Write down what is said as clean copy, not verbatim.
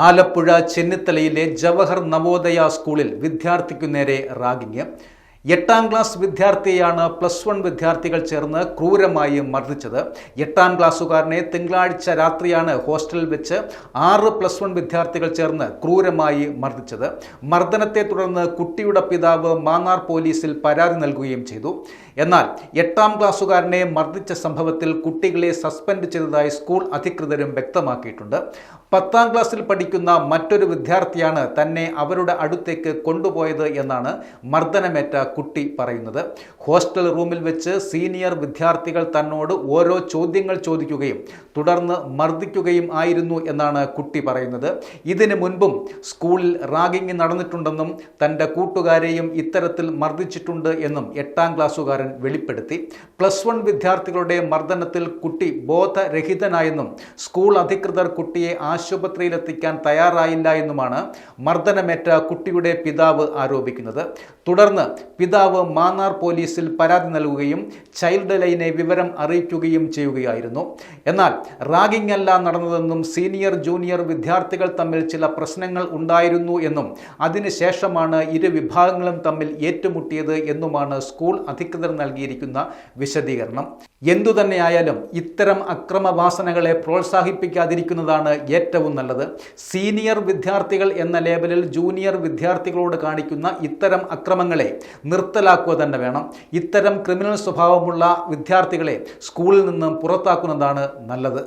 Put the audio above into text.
ആലപ്പുഴ ചെന്നിത്തലയിലെ ജവഹർ നവോദയ സ്കൂളിൽ വിദ്യാർത്ഥിക്കു നേരെ ragging. 8ാം class വിദ്യാർത്ഥിയെയാണ് +1 വിദ്യാർത്ഥികൾ ചേർന്ന് ക്രൂരമായി മർദ്ദിച്ചത്. 8ാം ക്ലാസ്സുകാരനെ തിങ്കളാഴ്ച രാത്രിയാണ് ഹോസ്റ്റലിൽ വെച്ച് 6 +1 വിദ്യാർത്ഥികൾ ചേർന്ന് ക്രൂരമായി മർദ്ദിച്ചത്. മർദ്ദനത്തെ തുടർന്ന് കുട്ടിയുടെ പിതാവ് മാന്നാർ പോലീസിൽ പരാതി നൽകുകയും ചെയ്തു. എന്നാൽ 8ാം ക്ലാസ്സുകാരനെ മർദ്ദിച്ച സംഭവത്തിൽ കുട്ടികളെ സസ്പെൻഡ് ചെയ്തതായി സ്കൂൾ അധികൃതരും വ്യക്തമാക്കിയിട്ടുണ്ട്. 10ാം ക്ലാസ്സിൽ പഠിക്കുന്ന മറ്റൊരു വിദ്യാർത്ഥിയാണ് തന്നെ അവരുടെ അടുത്തേക്ക് കൊണ്ടുപോയത് എന്നാണ് മർദ്ദനമേറ്റ കുട്ടി പറയുന്നത്. ഹോസ്റ്റൽ റൂമിൽ വെച്ച് സീനിയർ വിദ്യാർത്ഥികൾ തന്നോട് ഓരോ ചോദ്യങ്ങൾ ചോദിക്കുകയും തുടർന്ന് മർദ്ദിക്കുകയും ആയിരുന്നു എന്നാണ് കുട്ടി പറയുന്നത്. ഇതിനു മുൻപും സ്കൂളിൽ റാഗിംഗ് നടന്നിട്ടുണ്ടെന്നും തൻ്റെ കൂട്ടുകാരെയും ഇത്തരത്തിൽ മർദ്ദിച്ചിട്ടുണ്ട് എന്നും 8ാം ക്ലാസ്സുകാരൻ വെളിപ്പെടുത്തി. +1 വിദ്യാർത്ഥികളുടെ മർദ്ദനത്തിൽ കുട്ടി ബോധരഹിതനായെന്നും സ്കൂൾ അധികൃതർ കുട്ടിയെ ആശുപത്രിയിലെത്തിക്കാൻ തയ്യാറായില്ല എന്നുമാണ് മർദ്ദനമേറ്റ കുട്ടിയുടെ പിതാവ് ആരോപിക്കുന്നത്. തുടർന്ന് പിതാവ് മാന്നാർ പോലീസിൽ പരാതി നൽകുകയും ചൈൽഡ് ലൈനെ വിവരം അറിയിക്കുകയും ചെയ്യുകയായിരുന്നു. എന്നാൽ റാഗിംഗ് അല്ല നടന്നതെന്നും സീനിയർ ജൂനിയർ വിദ്യാർത്ഥികൾ തമ്മിൽ ചില പ്രശ്നങ്ങൾ ഉണ്ടായിരുന്നു എന്നും അതിനുശേഷമാണ് ഇരു വിഭാഗങ്ങളും തമ്മിൽ ഏറ്റുമുട്ടിയത് എന്നുമാണ് സ്കൂൾ അധികൃതർ നൽകിയിരിക്കുന്ന വിശദീകരണം. എന്തുതന്നെയായാലും ഇത്തരം അക്രമവാസനകളെ പ്രോത്സാഹിപ്പിക്കാതിരിക്കുന്നതാണ് ഏറ്റവും നല്ലത്. സീനിയർ വിദ്യാർത്ഥികൾ എന്ന ലേബലിൽ ജൂനിയർ വിദ്യാർത്ഥികളോട് കാണിക്കുന്ന ഇത്തരം അക്രമങ്ങളെ നിർത്തലാക്കുക തന്നെ വേണം. ഇത്തരം ക്രിമിനൽ സ്വഭാവമുള്ള വിദ്യാർത്ഥികളെ സ്കൂളിൽ നിന്നും പുറത്താക്കുന്നതാണ് നല്ലത്.